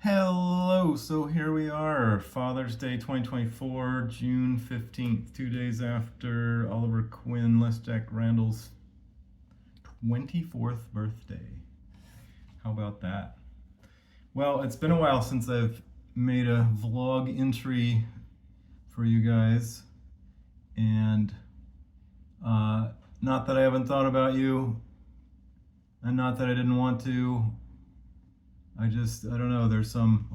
Hello, so here we are, Father's Day 2024, June 15th, 2 days after Oliver Quinn, Les Jack Randall's 24th birthday. How about that? Well, it's been a while since I've made a vlog entry for you guys, and not that I haven't thought about you, and not that I didn't want to. I don't know, there's some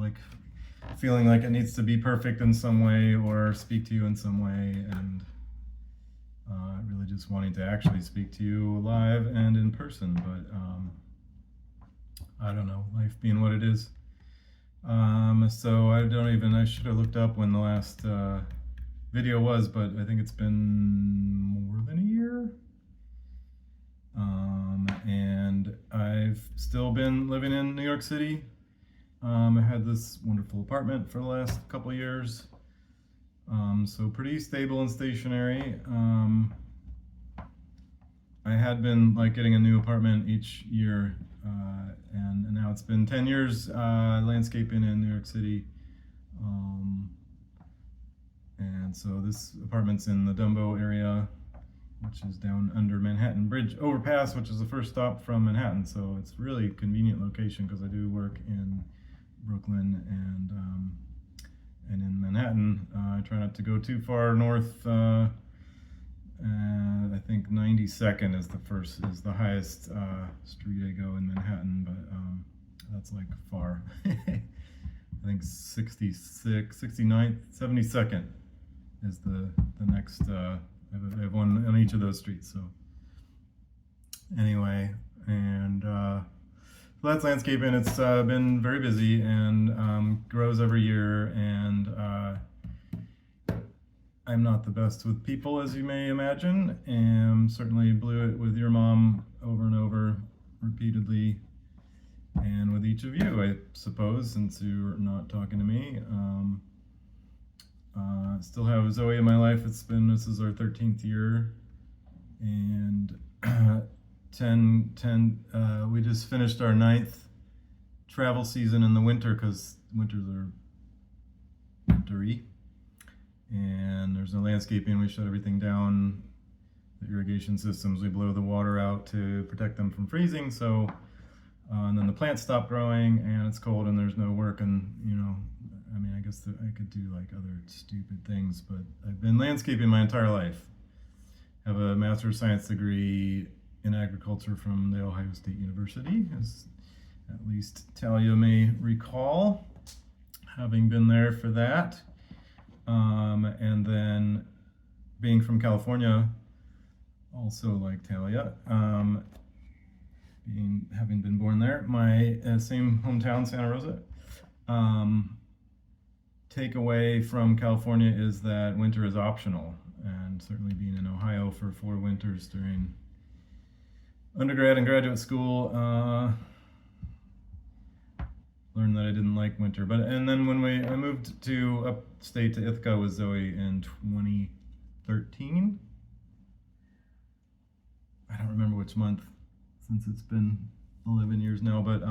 feeling like it needs to be perfect in some way or speak to you in some way, and really just wanting to actually speak to you live and in person. But I don't know, life being what it is. So I should have looked up when the last video was, but I think it's been more than a year. And I've still been living in New York City. I had this wonderful apartment for the last couple of years, so pretty stable and stationary. I had been getting a new apartment each year, and now it's been 10 years landscaping in New York City. And so this apartment's in the Dumbo area, which is down under Manhattan Bridge overpass, which is the first stop from Manhattan. So it's really convenient location because I do work in Brooklyn and in Manhattan. I try not to go too far north. I think 92nd is the highest street I go in Manhattan, but that's far. I think 66, 69th, 72nd is the next. I have one on each of those streets. So anyway, and so that's landscaping. It's been very busy and grows every year, and I'm not the best with people, as you may imagine, and certainly blew it with your mom over and over repeatedly, and with each of you, I suppose, since you're not talking to me. Still have Zoe in my life. This is our 13th year, and 10, we just finished our 9th travel season in the winter, because winters are wintery, and there's no landscaping. We shut everything down. The irrigation systems, we blow the water out to protect them from freezing. So and then the plants stop growing, and it's cold, and there's no work. And I mean, I guess I could do other stupid things, but I've been landscaping my entire life. Have a Master of Science degree in agriculture from the Ohio State University, as at least Talia may recall, having been there for that. And then being from California, also like Talia, having been born there, my same hometown, Santa Rosa. Takeaway from California is that winter is optional, and certainly being in Ohio for 4 winters during undergrad and graduate school, learned that I didn't like winter. And then when I moved to upstate to Ithaca with Zoe in 2013. I don't remember which month, since it's been 11 years now, but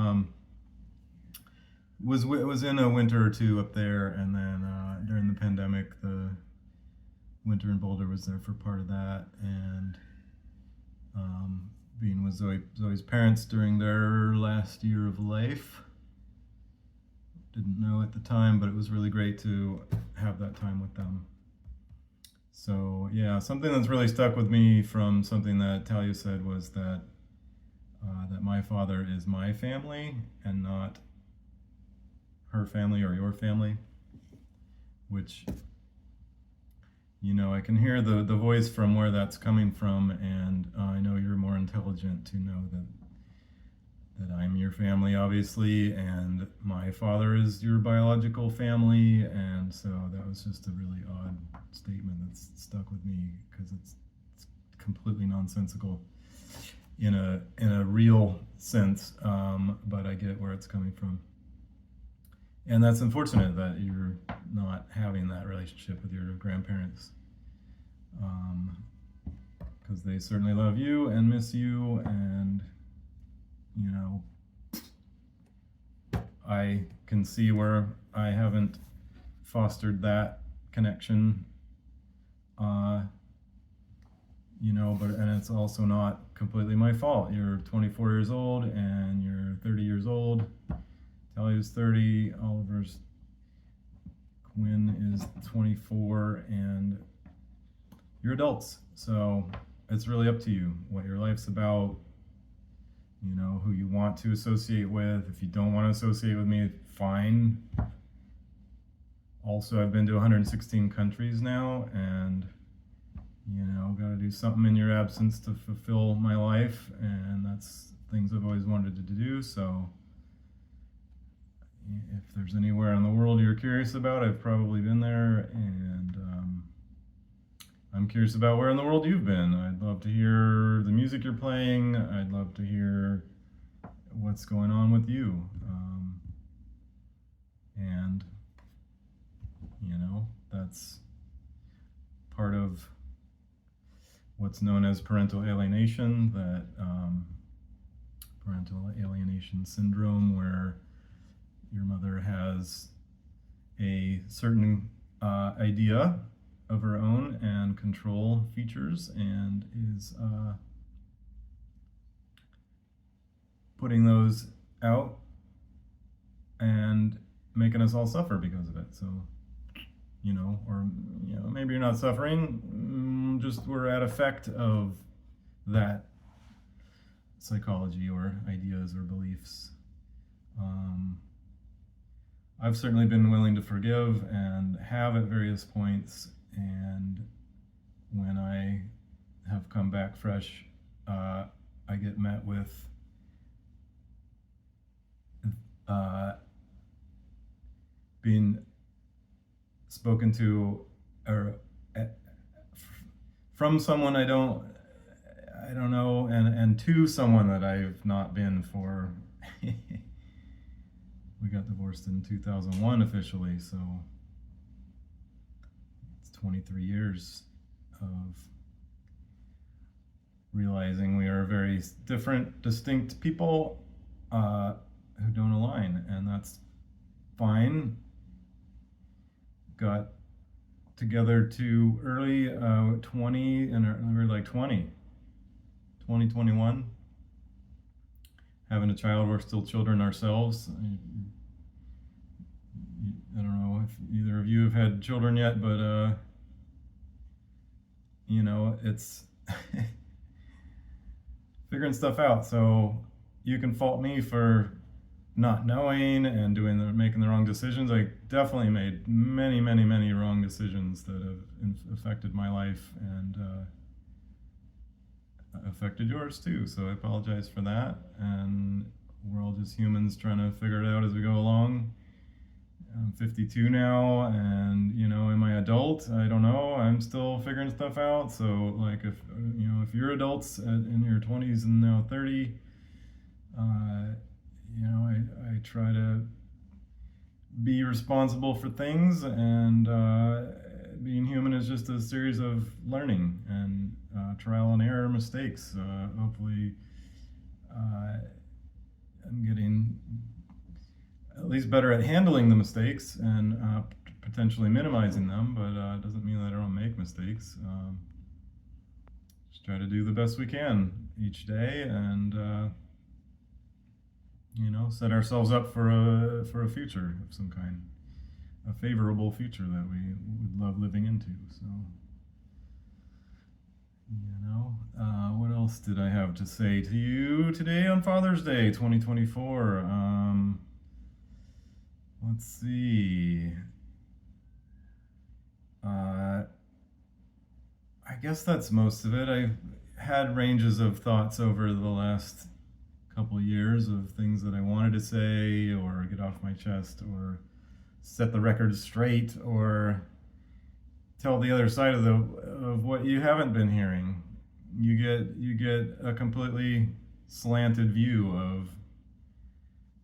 was in a winter or two up there, and then during the pandemic, the winter in Boulder was there for part of that, and being with Zoe's parents during their last year of life. Didn't know at the time, but it was really great to have that time with them. So yeah, something that's really stuck with me from something that Talia said was that that my father is my family and not her family or your family, which, I can hear the voice from where that's coming from, and I know you're more intelligent to know that I'm your family, obviously, and my father is your biological family, and so that was just a really odd statement that's stuck with me, because it's completely nonsensical in a real sense, but I get where it's coming from. And that's unfortunate that you're not having that relationship with your grandparents, because they certainly love you and miss you, and I can see where I haven't fostered that connection, uh, but and it's also not completely my fault. You're 24 years old and you're 30 years old. Talia's 30, Quinn is 24, and you're adults. So it's really up to you what your life's about, who you want to associate with. If you don't want to associate with me, fine. Also, I've been to 116 countries now, and got to do something in your absence to fulfill my life, and that's things I've always wanted to do. So if there's anywhere in the world you're curious about, I've probably been there, and I'm curious about where in the world you've been. I'd love to hear the music you're playing. I'd love to hear what's going on with you. And that's part of what's known as parental alienation, that parental alienation syndrome, where your mother has a certain idea of her own and control features, and is putting those out and making us all suffer because of it. So, or maybe you're not suffering, just we're at effect of that psychology or ideas or beliefs. I've certainly been willing to forgive and have at various points, and when I have come back fresh, I get met with being spoken to, or from someone I don't know, and to someone that I've not been for. We got divorced in 2001 officially, so it's 23 years of realizing we are very different, distinct people who don't align, and that's fine. Got together too early, 20, and we were like 21. Having a child, we're still children ourselves. I don't know if either of you have had children yet, but it's figuring stuff out. So you can fault me for not knowing and making the wrong decisions. I definitely made many, many, many wrong decisions that have affected my life and affected yours too. So I apologize for that. And we're all just humans trying to figure it out as we go along. I'm 52 now, and am I adult? I don't know. I'm still figuring stuff out. So like if you're adults in your 20s and now 30, I try to be responsible for things, and being human is just a series of learning and trial and error, mistakes. Hopefully I'm getting at least better at handling the mistakes and potentially minimizing them, but it doesn't mean that I don't make mistakes. Just try to do the best we can each day, and set ourselves up for a future of some kind, a favorable future that we would love living into. So, what else did I have to say to you today on Father's Day 2024? Let's see. I guess that's most of it. I've had ranges of thoughts over the last couple years of things that I wanted to say or get off my chest or set the record straight or tell the other side of what you haven't been hearing. You get a completely slanted view of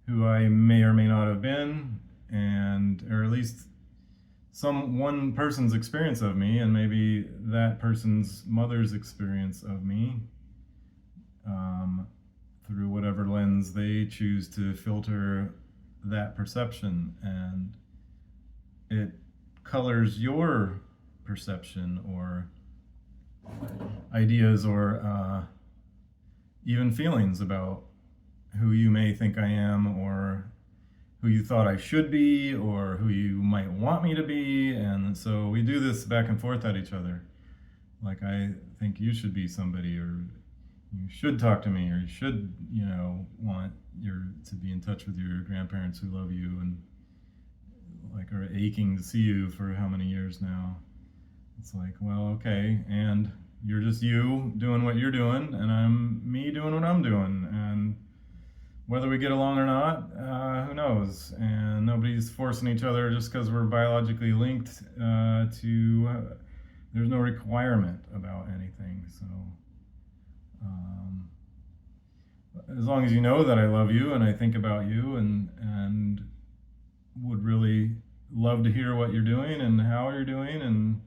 who I may or may not have been, or at least one person's experience of me, and maybe that person's mother's experience of me, through whatever lens they choose to filter that perception, and it colors your perception or ideas or even feelings about who you may think I am, or who you thought I should be, or who you might want me to be. And so we do this back and forth at each other. Like, I think you should be somebody, or you should talk to me, or you should, want to be in touch with your grandparents who love you and like are aching to see you for how many years now. It's like, well, okay, and you're just you doing what you're doing, and I'm me doing what I'm doing, and whether we get along or not, who knows? And nobody's forcing each other just because we're biologically linked there's no requirement about anything. So as long as you know that I love you and I think about you, and would really love to hear what you're doing and how you're doing, and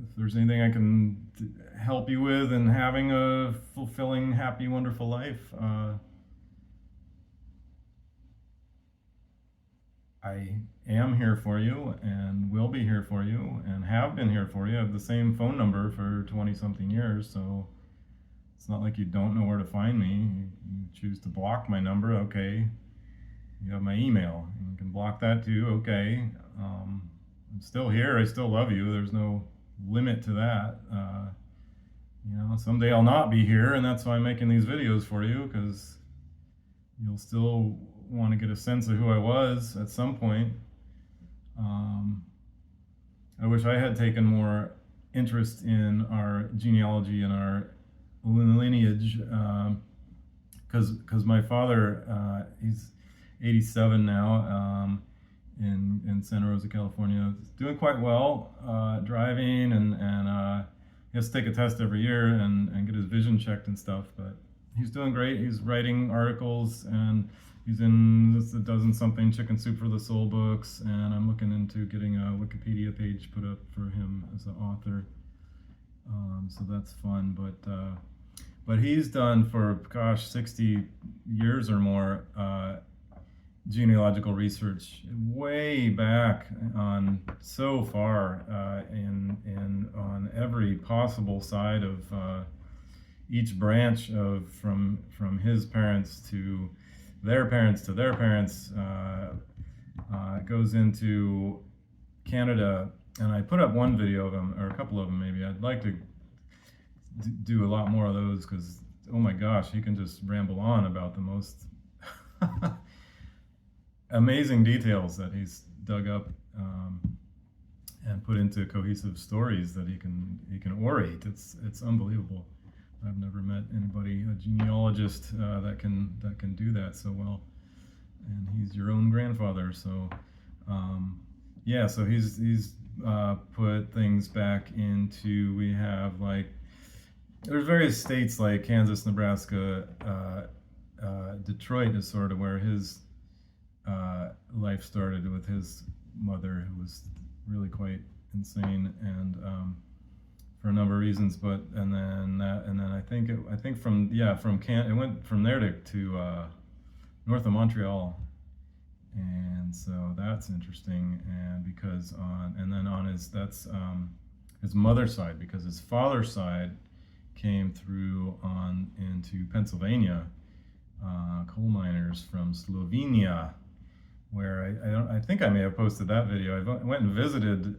if there's anything I can help you with in having a fulfilling, happy, wonderful life, I am here for you and will be here for you and have been here for you. I have the same phone number for 20 something years, so it's not like you don't know where to find me. You choose to block my number, okay. You have my email, you can block that too, okay. I'm still here, I still love you, there's no limit to that. Someday I'll not be here, and that's why I'm making these videos for you, because you'll still want to get a sense of who I was at some point. I wish I had taken more interest in our genealogy and our lineage, because my father, he's 87 now, in Santa Rosa, California, doing quite well, driving, and he has to take a test every year and get his vision checked and stuff, but he's doing great. He's writing articles, and he's in a dozen something Chicken Soup for the Soul books, and I'm looking into getting a Wikipedia page put up for him as an author. So that's fun, but he's done for 60 years or more genealogical research way back on so far on every possible side of each branch of from his parents to their parents to their parents. It goes into Canada, and I put up one video of them, or a couple of them maybe. I'd like to do a lot more of those, because oh my gosh, he can just ramble on about the most amazing details that he's dug up and put into cohesive stories that he can orate. It's unbelievable. I've never met anybody, a genealogist, that can do that so well. And he's your own grandfather, so so he's put things back into. We have, like, there's various states like Kansas, Nebraska, Detroit is sort of where his life started, with his mother, who was really quite insane, and for a number of reasons. And then I think it went from there to north of Montreal, and so that's interesting. And because on his mother's side, because his father's side came through into Pennsylvania, coal miners from Slovenia, where I think I may have posted that video. I went and visited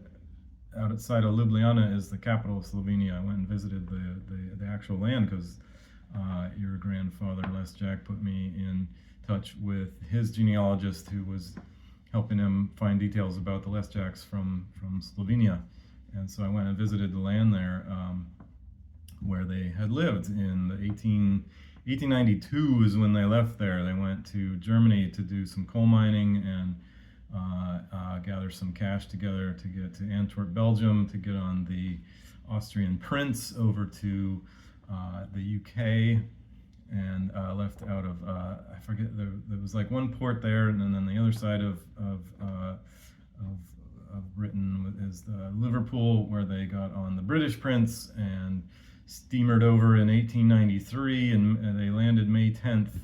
outside of Ljubljana, is the capital of Slovenia. I went and visited the actual land, because your grandfather Les Jack put me in touch with his genealogist, who was helping him find details about the Les Jacks from Slovenia. And so I went and visited the land there, where they had lived in the 1892 is when they left there. They went to Germany to do some coal mining and gather some cash together to get to Antwerp, Belgium, to get on the Austrian Prince over to the UK, and left out of, I forget, there was like one port there, and then the other side of Britain is Liverpool, where they got on the British Prince and steamered over in 1893, and they landed May 10th,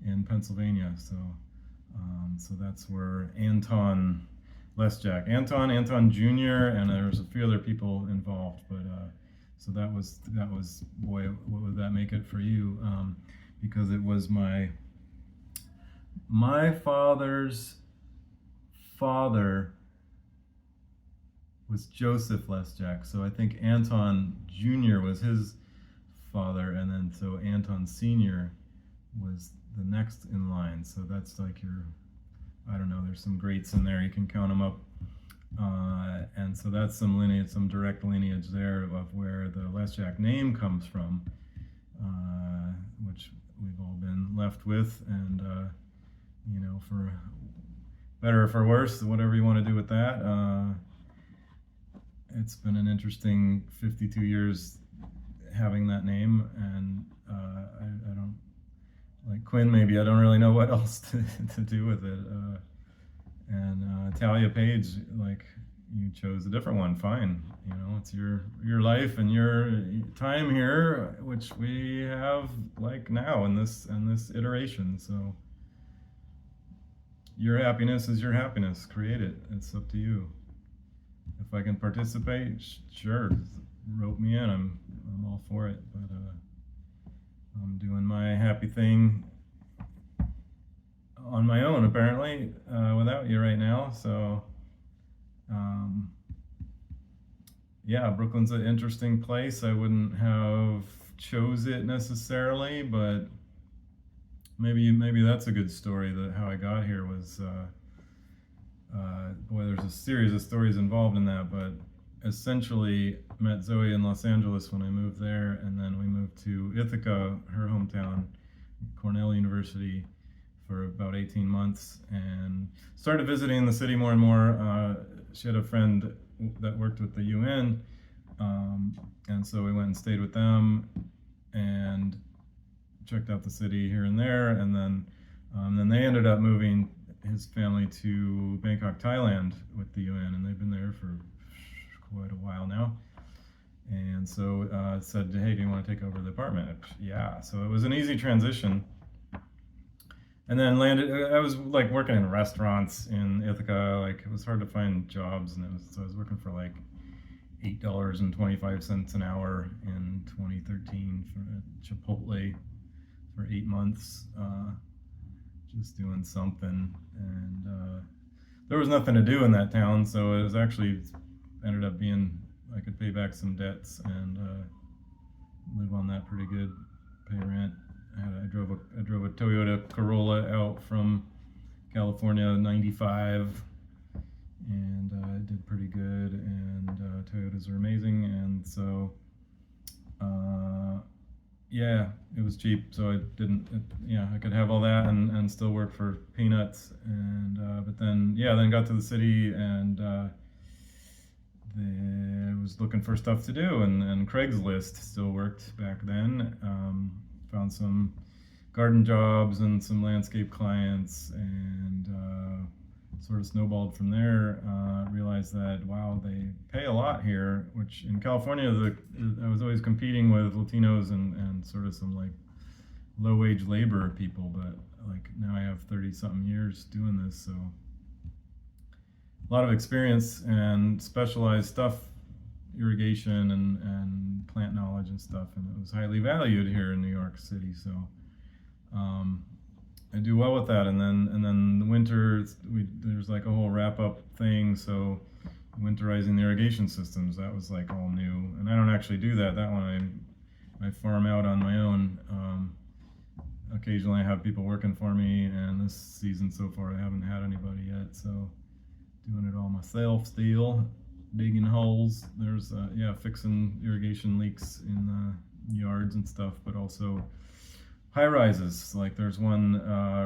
in Pennsylvania. So that's where Anton Anton Jr. and there's a few other people involved. But so that was boy, what would that make it for you? Because it was my father's father was Joseph Lesjak. So I think Anton Jr. was his father, and then so Anton Sr. was the next in line. So that's like I don't know, there's some greats in there, you can count them up. And so that's some lineage, some direct lineage there of where the Lesjak name comes from, which we've all been left with. And, for better or for worse, whatever you want to do with that. It's been an interesting 52 years having that name, and I don't, like Quinn, maybe I don't really know what else to do with it. And Talia Page, like, you chose a different one. Fine, it's your life and your time here, which we have like now in this iteration. So your happiness is your happiness. Create it. It's up to you. If I can participate, sure, rope me in. I'm all for it. But I'm doing my happy thing on my own, apparently, without you right now. So, yeah, Brooklyn's an interesting place. I wouldn't have chose it necessarily, but maybe that's a good story. That how I got here was, boy, there's a series of stories involved in that, but essentially met Zoe in Los Angeles when I moved there, and then we moved to Ithaca, her hometown, Cornell University, for about 18 months, and started visiting the city more and more. She had a friend that worked with the UN, and so we went and stayed with them and checked out the city here and there, and then they ended up moving his family to Bangkok, Thailand with the UN, and they've been there for quite a while now. And so said, hey, do you want to take over the apartment? Yeah, so it was an easy transition. And then I was like working in restaurants in Ithaca. Like, it was hard to find jobs, and so I was working for like $8.25 an hour in 2013 for Chipotle for 8 months, just doing something. And there was nothing to do in that town, so it was actually ended up being I could pay back some debts and live on that pretty good, pay rent. I drove a Toyota Corolla out from California '95, and it did pretty good. And Toyotas are amazing, and so yeah, it was cheap, so I didn't. I could have all that and still work for peanuts. And but then got to the city, and I was looking for stuff to do, and Craigslist still worked back then. Found some garden jobs and some landscape clients, and sort of snowballed from there. Realized that, wow, they pay a lot here, which in California, I was always competing with Latinos and sort of some like low-wage labor people, but like now I have 30-something years doing this, so a lot of experience and specialized stuff, irrigation and plant knowledge and stuff, and it was highly valued here in New York City. So I do well with that. And then the winter, there's like a whole wrap up thing. So winterizing the irrigation systems, that was like all new. And I don't actually do that. That one I farm out on my own. Occasionally I have people working for me, and this season so far I haven't had anybody yet. So doing it all myself still. Digging holes. There's fixing irrigation leaks in the yards and stuff, but also high rises. Like there's one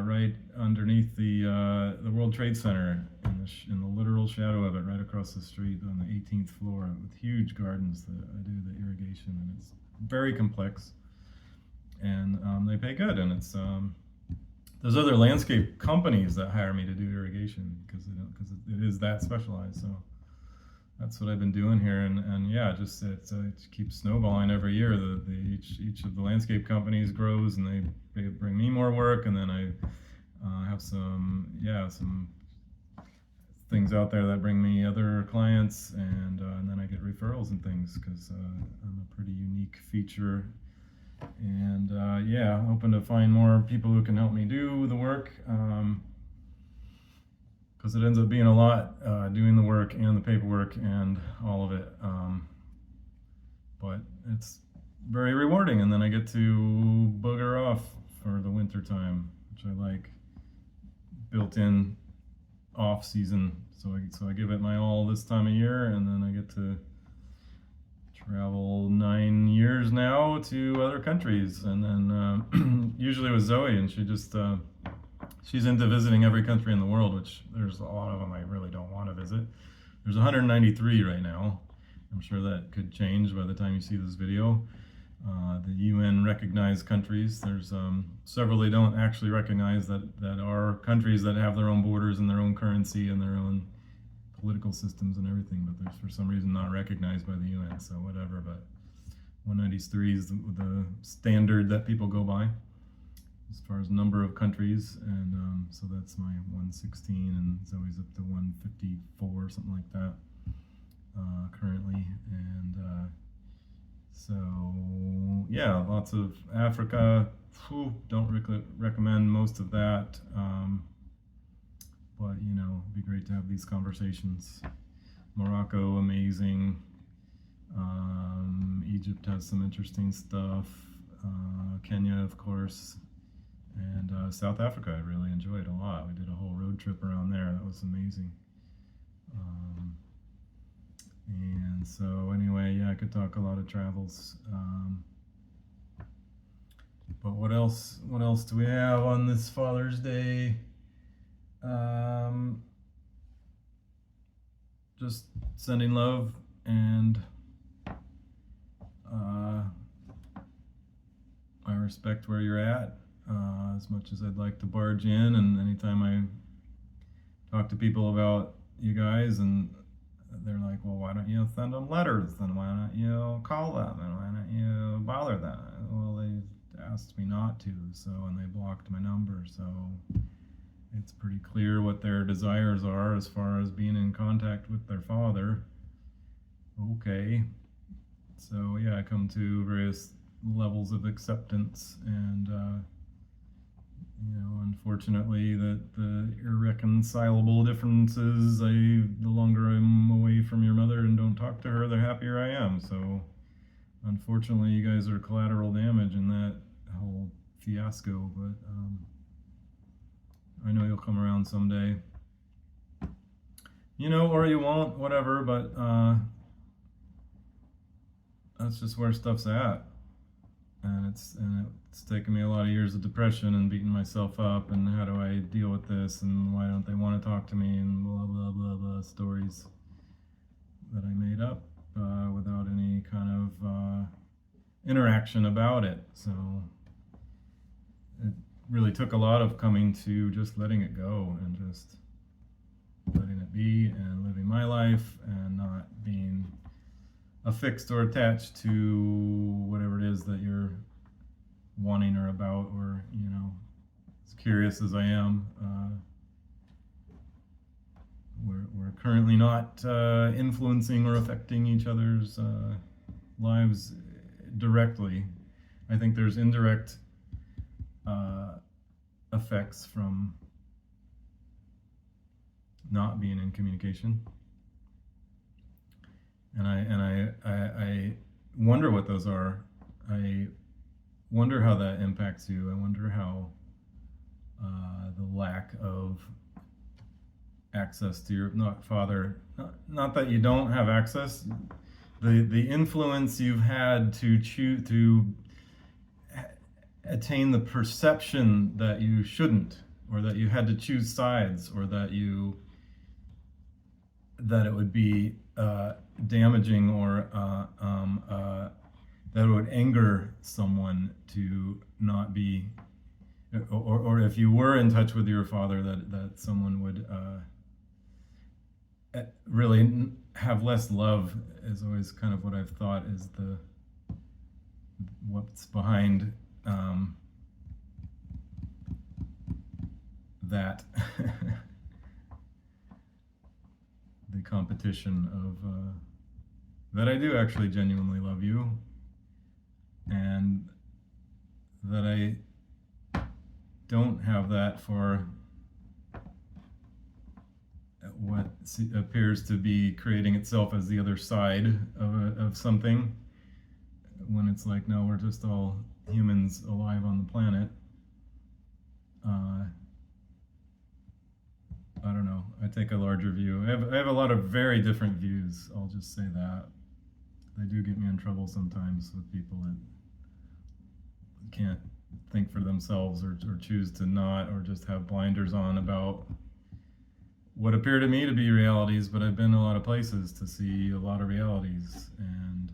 right underneath the World Trade Center in the literal shadow of it, right across the street on the 18th floor, with huge gardens that I do the irrigation, and it's very complex, and they pay good. And it's there's other landscape companies that hire me to do irrigation because it is that specialized. So that's what I've been doing here, and yeah, just it keeps snowballing every year. Each of the landscape companies grows, and they bring me more work, and then I have some things out there that bring me other clients, and then I get referrals and things because I'm a pretty unique feature. And yeah, hoping to find more people who can help me do the work. Because it ends up being a lot, doing the work and the paperwork and all of it. But it's very rewarding, and then I get to bugger off for the winter time, which I like. Built-in off season, so I give it my all this time of year, and then I get to travel 9 years now to other countries, and then usually with Zoe, and she's into visiting every country in the world, which there's a lot of them I really don't want to visit. There's 193 right now. I'm sure that could change by the time you see this video. The UN recognized countries. There's several they don't actually recognize that are countries that have their own borders and their own currency and their own political systems and everything, but they're for some reason not recognized by the UN, so whatever. But 193 is the standard that people go by as far as number of countries, and so that's my 116, and Zoe's up to 154, something like that, currently. And so yeah, lots of Africa. Don't recommend most of that, but you know, it'd be great to have these conversations. Morocco, amazing. Egypt has some interesting stuff. Kenya, of course. And South Africa, I really enjoyed a lot. We did a whole road trip around there. That was amazing. And so anyway, yeah, I could talk a lot of travels. But what else do we have on this Father's Day? Just sending love, and I respect where you're at. As much as I'd like to barge in, and anytime I talk to people about you guys, and they're like, well, why don't you send them letters, and why don't you call them, and why don't you bother them? Well, they asked me not to, and they blocked my number, so it's pretty clear what their desires are as far as being in contact with their father. Okay, so yeah, I come to various levels of acceptance, and you know, unfortunately, that the irreconcilable differences, the longer I'm away from your mother and don't talk to her, the happier I am. So unfortunately, you guys are collateral damage in that whole fiasco, but I know you'll come around someday. You know, or you won't, whatever, but that's just where stuff's at. And it's taken me a lot of years of depression and beating myself up, and how do I deal with this, and why don't they want to talk to me, and blah blah blah blah stories that I made up without any kind of interaction about it. So it really took a lot of coming to just letting it go and just letting it be and living my life and not being affixed or attached to whatever it is that you're wanting or about, or, you know, as curious as I am, we're currently not influencing or affecting each other's lives directly. I think there's indirect effects from not being in communication. And I wonder what those are. I wonder how that impacts you. I wonder how the lack of access to your father, not that you don't have access, the influence you've had to choose to attain the perception that you shouldn't, or that you had to choose sides, or that it would be damaging, or that it would anger someone to not be, or if you were in touch with your father, that someone would really have less love is always kind of what I've thought is the what's behind that the competition of that I do actually genuinely love you, and that I don't have that for what appears to be creating itself as the other side of something, when it's like, no, we're just all humans alive on the planet. I don't know. I take a larger view. I have a lot of very different views. I'll just say that. They do get me in trouble sometimes with people that can't think for themselves, or choose to not, or just have blinders on about what appear to me to be realities, but I've been a lot of places to see a lot of realities, and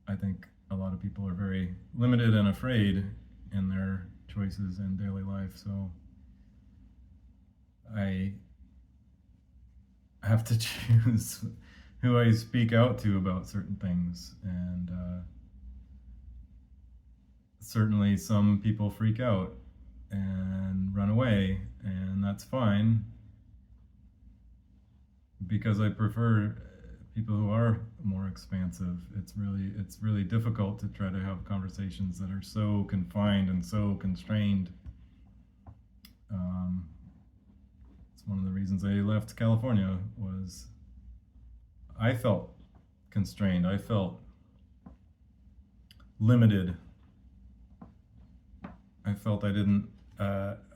I think a lot of people are very limited and afraid in their choices in daily life, so I have to choose who I speak out to about certain things, and certainly some people freak out and run away, and that's fine, because I prefer people who are more expansive. It's really difficult to try to have conversations that are so confined and so constrained. It's one of the reasons I left California. Was I felt constrained. I felt limited. I felt I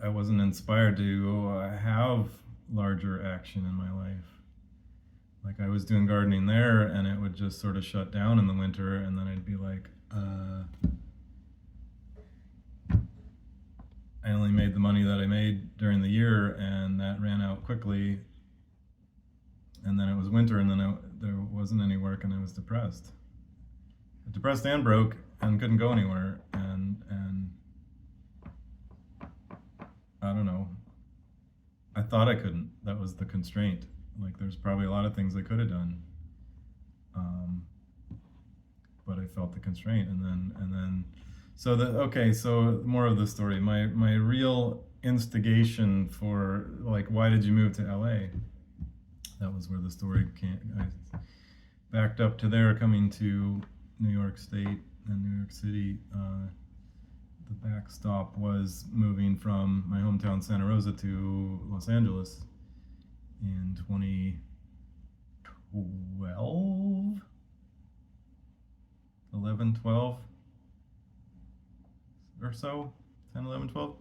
wasn't inspired to have larger action in my life. Like, I was doing gardening there, and it would just sort of shut down in the winter, and then I'd be like, I only made the money that I made during the year, and that ran out quickly. And then it was winter, and then there wasn't any work, and I was depressed and broke, and couldn't go anywhere, and I don't know. I thought I couldn't. That was the constraint. Like, there's probably a lot of things I could have done, but I felt the constraint, and then. So more of the story. My real instigation for, like, why did you move to LA? That was where the story came. I backed up to there, coming to New York State and New York City. The backstop was moving from my hometown Santa Rosa to Los Angeles in 2012, 12 or so, 10, 11, 12,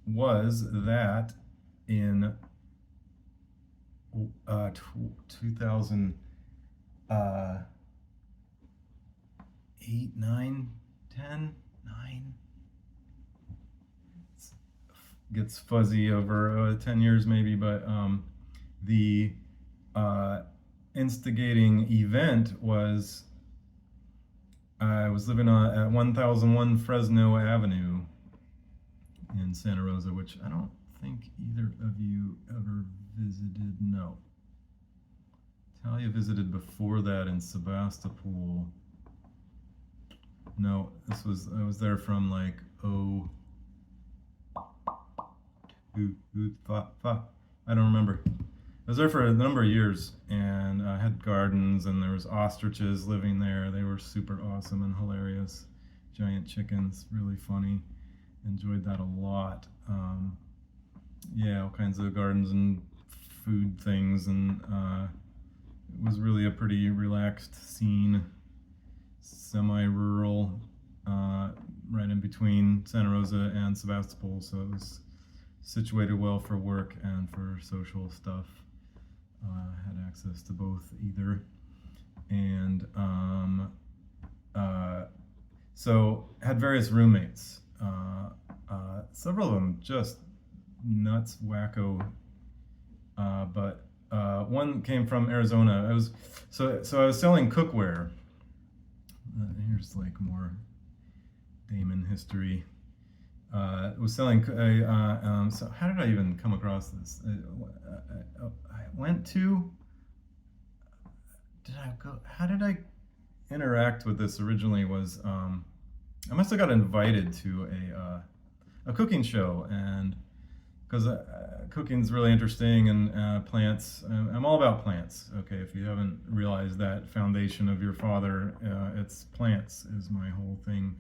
was that in 2008, 9, 10, 9. It gets fuzzy over 10 years maybe, but the instigating event was I was living at 1001 Fresno Avenue in Santa Rosa, which I don't think either of you ever visited. No. Talia visited before that in Sebastopol. No, I was there from like I don't remember. I was there for a number of years, and I had gardens, and there was ostriches living there. They were super awesome and hilarious. Giant chickens, really funny. Enjoyed that a lot. Yeah, all kinds of gardens and food things, and it was really a pretty relaxed scene, semi-rural, right in between Santa Rosa and Sebastopol, so it was situated well for work and for social stuff. Had access to both either, and so had various roommates. Several of them just nuts, wacko. But one came from Arizona. I was selling cookware. Here's like more Damon history. Was selling. So how did I even come across this? I went to. Did I go? How did I interact with this originally? Was I must have got invited to a cooking show, and because cooking's really interesting, and plants. I'm all about plants. Okay, if you haven't realized that foundation of your father, it's plants is my whole thing.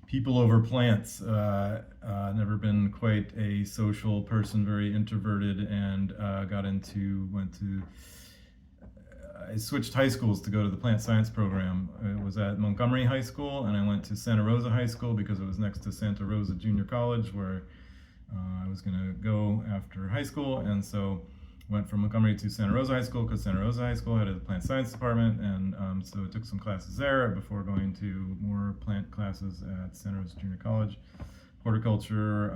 People over plants. Never been quite a social person, very introverted, and went to. I switched high schools to go to the plant science program. I was at Montgomery High School, and I went to Santa Rosa High School because it was next to Santa Rosa Junior College, where I was going to go after high school, and so went from Montgomery to Santa Rosa High School because Santa Rosa High School had a plant science department, and so I took some classes there before going to more plant classes at Santa Rosa Junior College. Horticulture,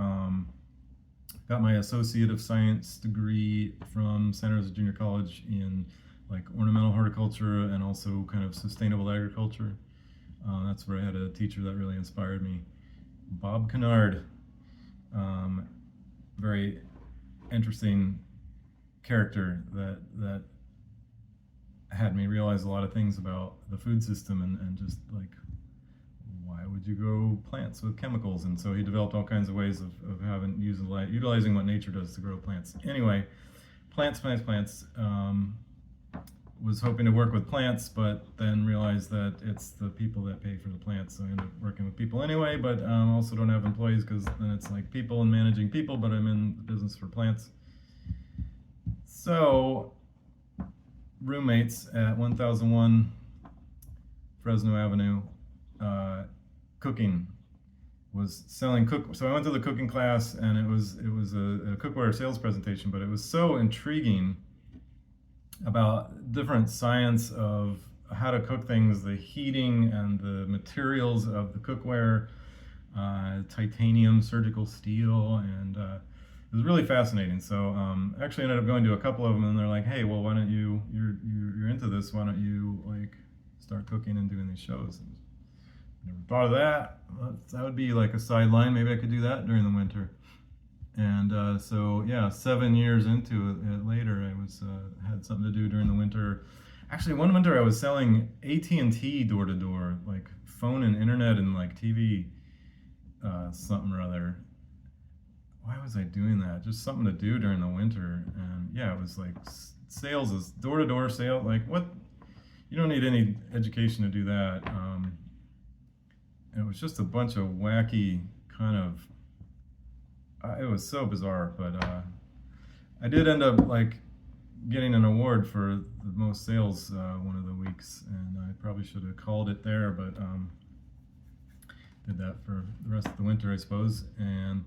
got my Associate of Science degree from Santa Rosa Junior College in like ornamental horticulture and also kind of sustainable agriculture. That's where I had a teacher that really inspired me, Bob Kennard. Very interesting character that had me realize a lot of things about the food system and just like why would you grow plants with chemicals? And so he developed all kinds of ways of utilizing what nature does to grow plants. Anyway, plants. Was hoping to work with plants, but then realized that it's the people that pay for the plants. So I ended up working with people anyway, but also don't have employees because then it's like people and managing people, but I'm in the business for plants. So roommates at 1001 Fresno Avenue, cooking, was selling so I went to the cooking class, and it was a cookware sales presentation, but it was so intriguing about different science of how to cook things, the heating and the materials of the cookware, titanium, surgical steel, and it was really fascinating. So actually ended up going to a couple of them, and they're like, hey, well, why don't you're into this, why don't you like start cooking and doing these shows? And never thought of that. That would be like a sideline. Maybe I could do that during the winter. And so yeah, 7 years into it later, I was had something to do during the winter. Actually, one winter I was selling AT&T door to door, like phone and internet and like TV, something or other. Why was I doing that? Just something to do during the winter. And yeah, it was like sales is door to door sale. Like what? You don't need any education to do that. It was just a bunch of wacky kind of. It was so bizarre, but I did end up like getting an award for the most sales one of the weeks, and I probably should have called it there, but did that for the rest of the winter, I suppose. And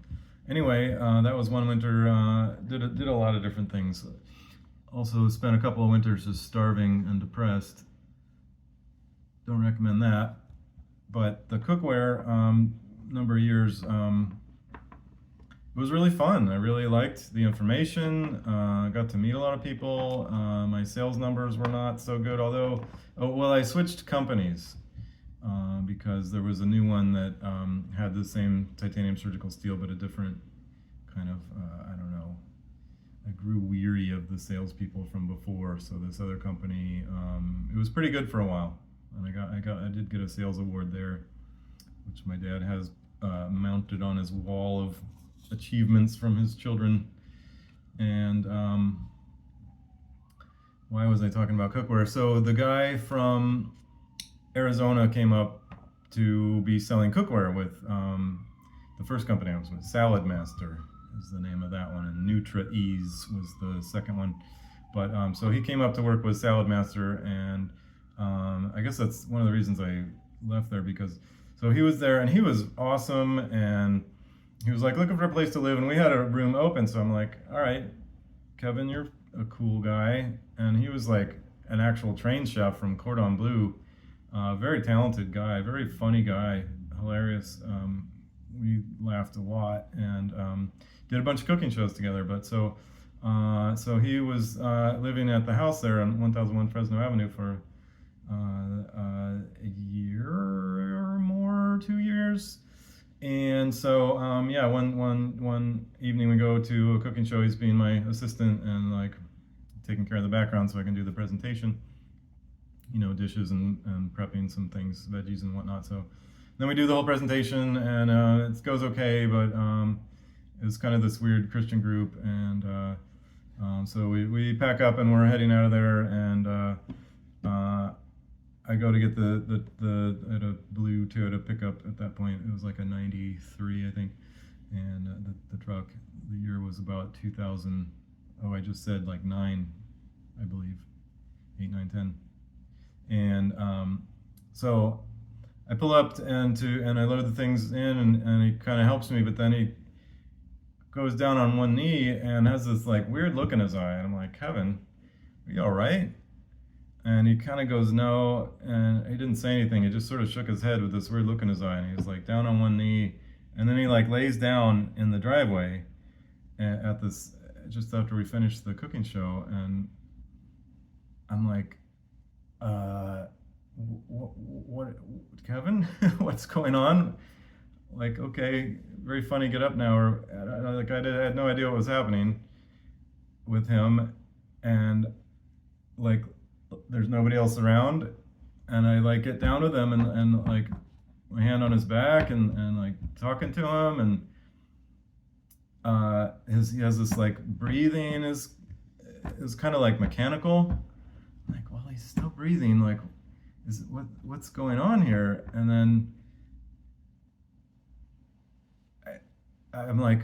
anyway, that was one winter. Did a lot of different things. Also spent a couple of winters just starving and depressed. Don't recommend that. But the cookware, number of years. It was really fun. I really liked the information. I got to meet a lot of people. My sales numbers were not so good, although, I switched companies because there was a new one that had the same titanium surgical steel, but a different kind of, I don't know. I grew weary of the salespeople from before, so this other company, it was pretty good for a while, and I did get a sales award there, which my dad has mounted on his wall of achievements from his children. And why was I talking about cookware? So the guy from Arizona came up to be selling cookware with the first company I was with. Salad Master is the name of that one, and Nutra Ease was the second one. But so he came up to work with Salad Master, and I guess that's one of the reasons I left there, because so he was there and he was awesome, and he was like looking for a place to live, and we had a room open. So I'm like, all right, Kevin, you're a cool guy. And he was like an actual trained chef from Cordon Bleu, very talented guy, very funny guy, hilarious. We laughed a lot and did a bunch of cooking shows together. But so he was living at the house there on 1001 Fresno Avenue for a year or more, 2 years. And so yeah, one evening we go to a cooking show. He's being my assistant and like taking care of the background so I can do the presentation, dishes and prepping some things, veggies and whatnot. So then we do the whole presentation, and it goes okay, but it's kind of this weird Christian group, and so we pack up and we're heading out of there, and I go to get I had a blue Toyota pickup at that point. It was like a 93, I think, and the truck, the year was about 2000. Oh, I just said like 9, I believe, 8, 9, 10. And so I pull up and I load the things in, and he kind of helps me, but then he goes down on one knee and has this like weird look in his eye, and I'm like, Kevin, are you all right? And he kind of goes, no, and he didn't say anything. He just sort of shook his head with this weird look in his eye, and he was like down on one knee, and then he like lays down in the driveway at this just after we finished the cooking show, and I'm like, what Kevin? What's going on? Like, okay, very funny, get up now. Or like I had no idea what was happening with him, and like there's nobody else around, and I like get down with him and like my hand on his back and like talking to him, and he has this like breathing is kind of like mechanical. Like, well, he's still breathing. Like, what's going on here? And then I'm like,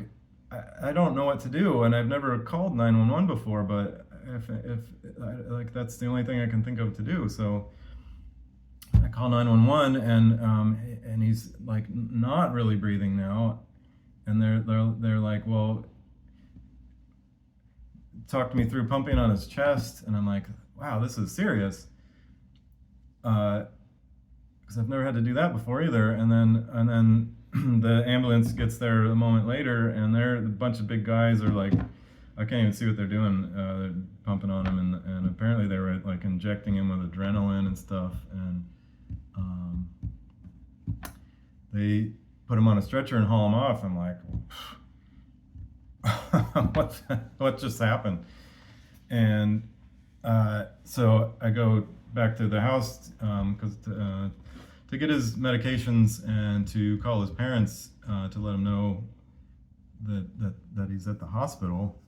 I don't know what to do, and I've never called 911 before, but if like that's the only thing I can think of to do. So I call 911, and he's like not really breathing now, and they're like, well, talk to me through pumping on his chest, and I'm like, wow, this is serious, because I've never had to do that before either. And then the ambulance gets there a moment later, and they're a bunch of big guys are like, I can't even see what they're doing. They're pumping on him, and apparently they were like injecting him with adrenaline and stuff, and they put him on a stretcher and haul him off. I'm like, what just happened? And so I go back to the house because to get his medications and to call his parents to let him know that he's at the hospital,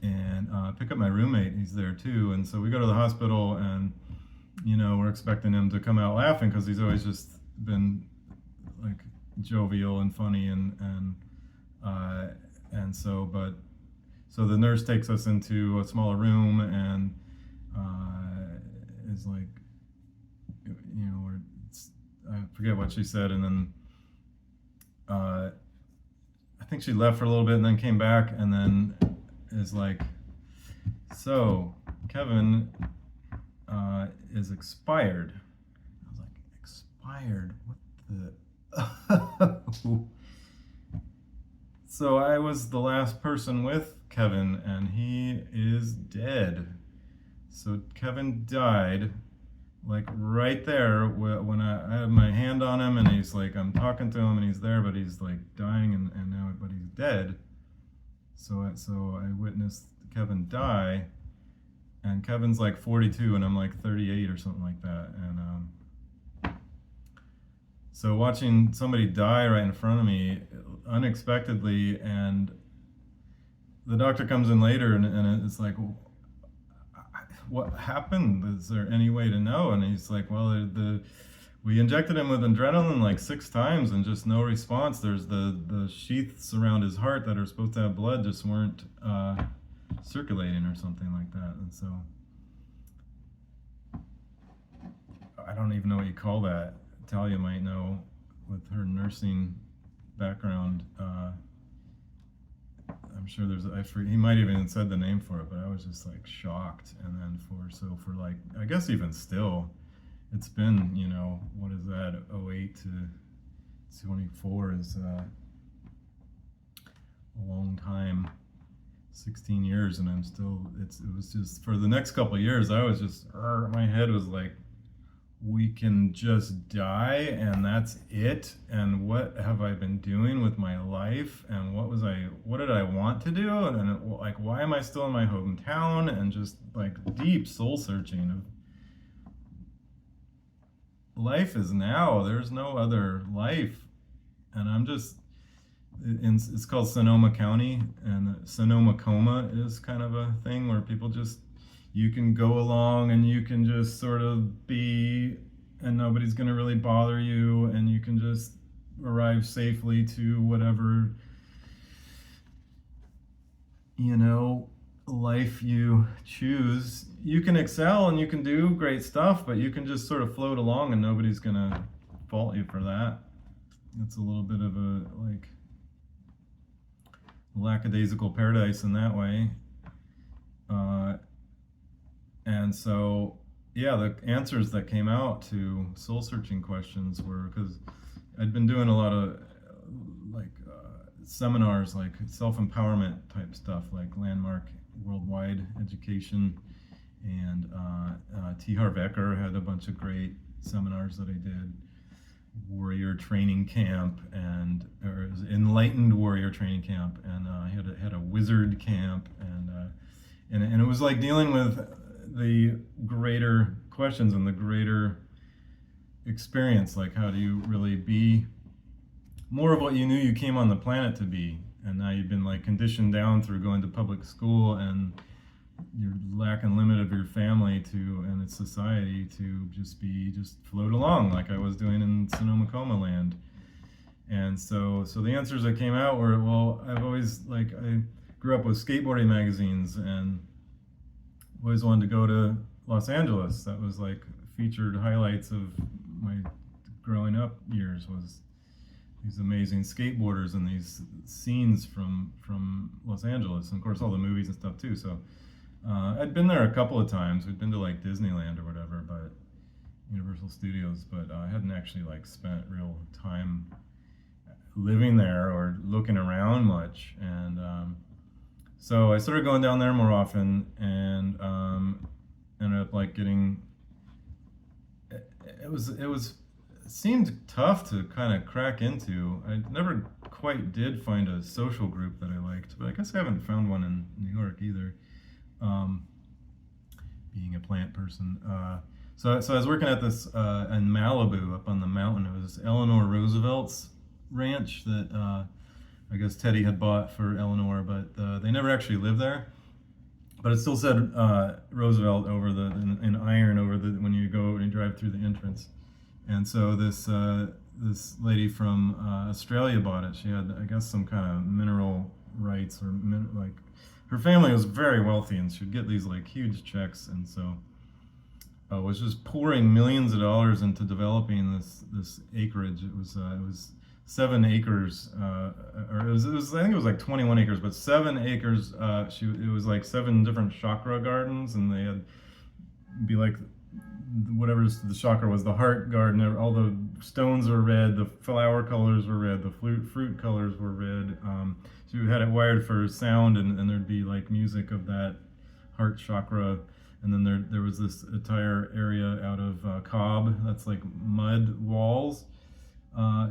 and pick up my roommate. He's there too, and so we go to the hospital, and we're expecting him to come out laughing because he's always just been like jovial and funny, and so the nurse takes us into a smaller room and is like, I forget what she said, and then I think she left for a little bit and then came back and then is like, so Kevin is expired. I was like, expired? What the? So I was the last person with Kevin, and he is dead. So Kevin died like right there when I had my hand on him, and he's like, I'm talking to him and he's there, but he's like dying, and now, but he's dead. So I witnessed Kevin die, and Kevin's like 42 and I'm like 38 or something like that. And so watching somebody die right in front of me unexpectedly, and the doctor comes in later, and it's like, what happened? Is there any way to know? And he's like, well, we injected him with adrenaline like 6 times and just no response. There's the sheaths around his heart that are supposed to have blood just weren't circulating or something like that. And so I don't even know what you call that. Talia might know with her nursing background. I'm sure he might have even said the name for it, but I was just like shocked. And then for like, I guess even still, it's been, what is that, 08 to 24 is a long time, 16 years, and I'm still, it was just, for the next couple of years, I was just, my head was like we can just die and that's it, and what have I been doing with my life, and what did I want to do, and like why am I still in my hometown, and just like deep soul searching of life is now, there's no other life. And I'm just it's called Sonoma County, and Sonoma coma is kind of a thing where people just, you can go along and you can just sort of be, and nobody's going to really bother you, and you can just arrive safely to whatever, you know, life you choose. You can excel and you can do great stuff, but you can just sort of float along and nobody's going to fault you for that. It's a little bit of a like lackadaisical paradise in that way. And so, yeah, the answers that came out to soul searching questions were, because I'd been doing a lot of like seminars, like self-empowerment type stuff, like Landmark Worldwide Education, and T. Harv Eker had a bunch of great seminars that I did. Warrior Training Camp, and or it was Enlightened Warrior Training Camp, and I had a Wizard Camp, and it was like dealing with the greater questions and the greater experience, like how do you really be more of what you knew you came on the planet to be, and now you've been like conditioned down through going to public school and your lack and limit of your family to and its society to just float along like I was doing in Sonoma Coma land. And so the answers that came out were, well, I've always, like, I grew up with skateboarding magazines and always wanted to go to Los Angeles. That was like featured highlights of my growing up years, was these amazing skateboarders and these scenes from Los Angeles, and of course all the movies and stuff too. So I'd been there a couple of times. We'd been to like Disneyland or whatever, but Universal Studios, but I hadn't actually like spent real time living there or looking around much. And so I started going down there more often, and ended up like getting. It seemed tough to kind of crack into. I never quite did find a social group that I liked, but I guess I haven't found one in New York either. Being a plant person. So I was working at this in Malibu up on the mountain. It was Eleanor Roosevelt's ranch that I guess Teddy had bought for Eleanor, but they never actually lived there. But it still said Roosevelt over in iron over the when you go and drive through the entrance. And so this lady from Australia bought it. She had, I guess, some kind of mineral rights or like. Her family was very wealthy, and she'd get these like huge checks, and so was just pouring millions of dollars into developing this acreage. It was 7 acres, or it was I think it was like 21 acres, but 7 acres. It was like 7 different chakra gardens, and they had be like whatever the chakra was, the heart garden. All the stones were red, the flower colors were red, the fruit colors were red. So we had it wired for sound, and there'd be like music of that heart chakra. And then there was this entire area out of cob, that's like mud walls,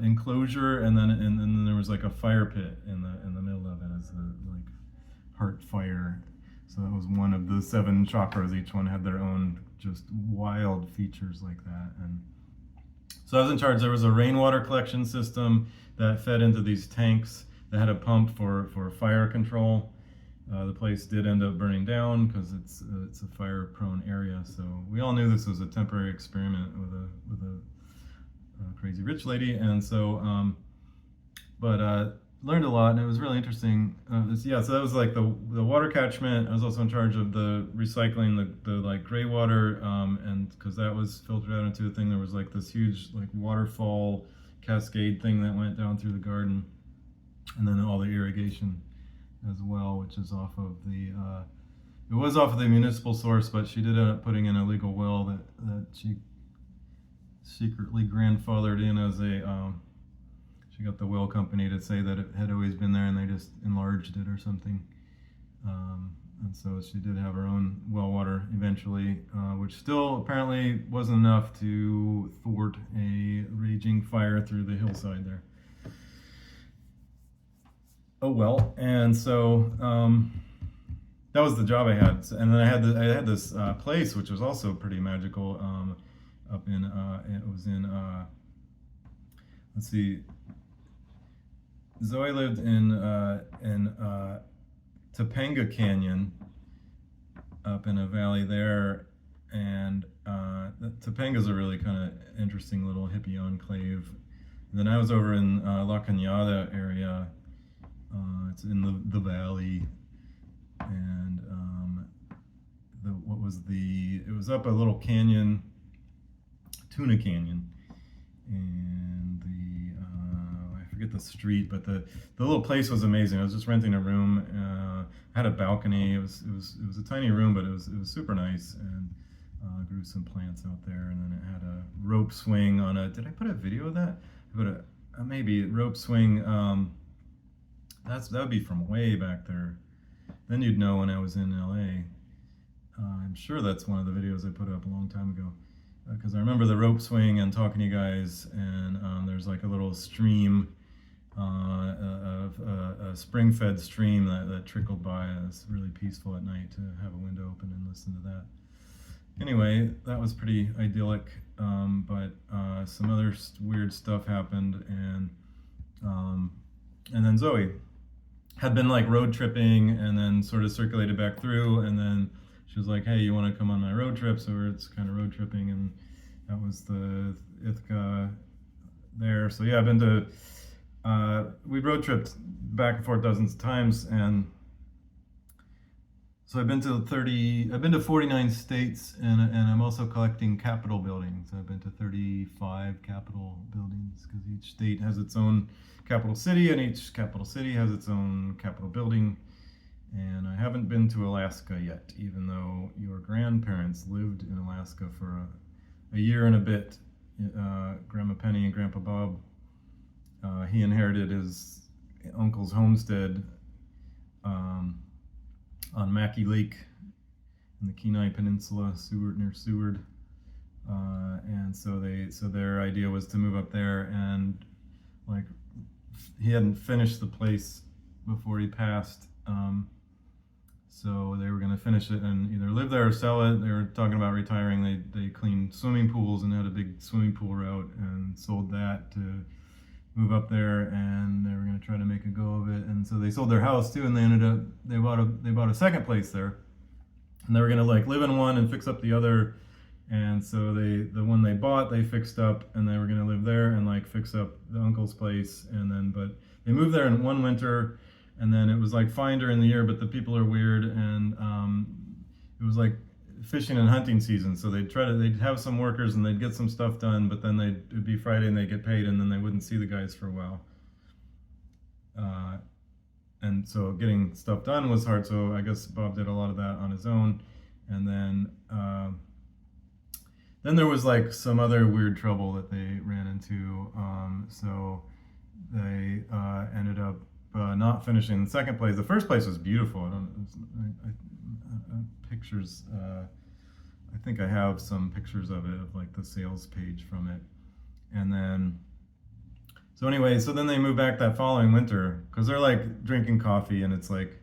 enclosure, and then there was like a fire pit in the middle of it as a like heart fire. So that was one of the 7 chakras. Each one had their own just wild features like that. And so I was in charge. There was a rainwater collection system that fed into these tanks that had a pump for fire control. The place did end up burning down because it's a fire-prone area. So we all knew this was a temporary experiment with a crazy rich lady, and so but learned a lot, and it was really interesting. So that was like the water catchment. I was also in charge of the recycling the like gray water, and because that was filtered out into a thing. There was like this huge like waterfall cascade thing that went down through the garden, and then all the irrigation as well, which is off of the it was off of the municipal source, but she did end up putting in a legal well that she secretly grandfathered in as a she got the well company to say that it had always been there, and they just enlarged it or something. And so she did have her own well water eventually, which still apparently wasn't enough to thwart a raging fire through the hillside there. Oh well, and so that was the job I had, and then I had this place which was also pretty magical, up in it was in let's see, Zoe lived in Topanga Canyon, up in a valley there, and Topanga's a really kind of interesting little hippie enclave. And then I was over in La Cañada area. It's in the valley, and it was up a little canyon, Tuna Canyon, and I forget the street, but the little place was amazing. I was just renting a room. Had a balcony. It was a tiny room, but it was super nice, and grew some plants out there. And then it had a rope swing on a. Did I put a video of that? I put a maybe a rope swing. That would be from way back there. Then you'd know when I was in LA. I'm sure that's one of the videos I put up a long time ago, because I remember the rope swing and talking to you guys. And there's like a little stream. A spring-fed stream that trickled by. It's really peaceful at night to have a window open and listen to that. Anyway, that was pretty idyllic, but some other weird stuff happened, and then Zoe had been like road tripping and then sort of circulated back through, and then she was like, hey, you want to come on my road trip? So it's kind of road tripping, and that was the Ithaca there. So yeah, I've been to we road tripped back and forth dozens of times, and so I've been to 49 states, and I'm also collecting Capitol buildings. I've been to 35 Capitol buildings, because each state has its own capital city, and each capital city has its own Capitol building. And I haven't been to Alaska yet, even though your grandparents lived in Alaska for a year and a bit. Grandma Penny and Grandpa Bob. He inherited his uncle's homestead on Mackey Lake in the Kenai Peninsula, near Seward, and so their idea was to move up there, and like he hadn't finished the place before he passed, so they were going to finish it and either live there or sell it. They were talking about retiring. They cleaned swimming pools and had a big swimming pool route and sold that to move up there, and they were going to try to make a go of it. And so they sold their house too, and they bought a second place there, and they were going to like live in one and fix up the other. And so the one they bought, they fixed up, and they were going to live there and like fix up the uncle's place. And then but they moved there in one winter, and then it was like fine during the year, but the people are weird, and it was like fishing and hunting season, so they'd have some workers and they'd get some stuff done, but then it'd be Friday and they'd get paid, and then they wouldn't see the guys for a while. And so getting stuff done was hard, so I guess Bob did a lot of that on his own. And then there was like some other weird trouble that they ran into, so they ended up not finishing the second place. The first place was beautiful. Pictures, I think I have some pictures of it, of like the sales page from it. And then so then they moved back that following winter, because they're like drinking coffee, and it's like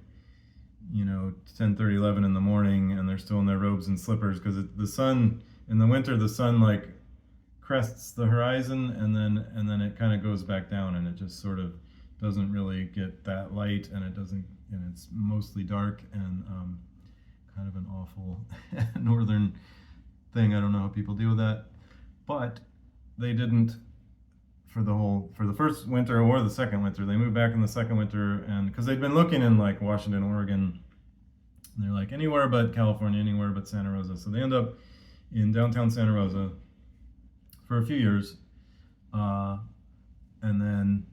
10:30, 11 in the morning, and they're still in their robes and slippers, because the sun in the winter, the sun like crests the horizon, and then it kind of goes back down, and it just sort of doesn't really get that light, and it's mostly dark, and kind of an awful northern thing. I don't know how people deal with that, but they didn't for the first winter or the second winter. They moved back in the second winter, and because they'd been looking in like Washington, Oregon, and they're like anywhere but California, anywhere but Santa Rosa. So they end up in downtown Santa Rosa for a few years, and then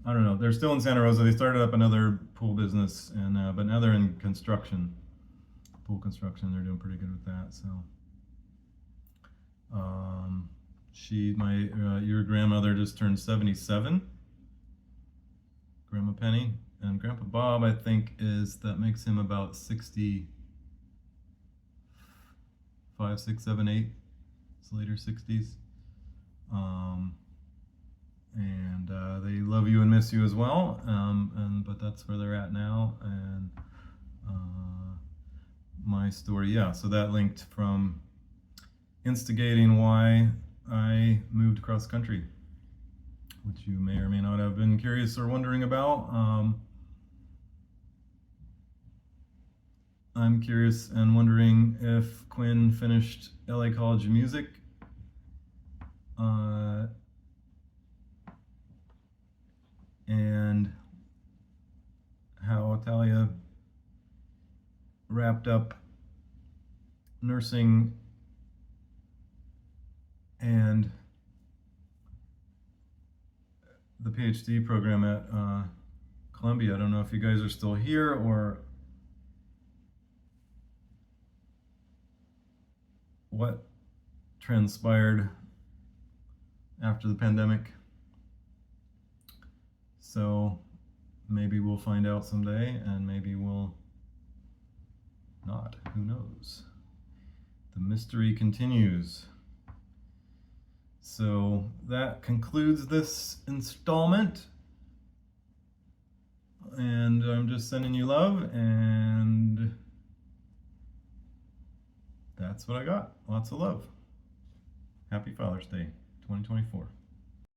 I don't know. They're still in Santa Rosa. They started up another pool business, and but now they're in construction. Pool construction. They're doing pretty good with that. So, your grandmother just turned 77. Grandma Penny, And Grandpa Bob, I think, that makes him about 65, 6, 7, 8. It's later 60s. And they love you and miss you as well. But that's where they're at now. And my story, yeah. So that linked from instigating why I moved across country, which you may or may not have been curious or wondering about. I'm curious and wondering if Quinn finished LA College of Music. And how Talia wrapped up nursing and the PhD program at Columbia. I don't know if you guys are still here or what transpired after the pandemic. So maybe we'll find out someday, and maybe we'll not. Who knows? The mystery continues. So that concludes this installment. And I'm just sending you love, and that's what I got. Lots of love. Happy Father's Day 2024.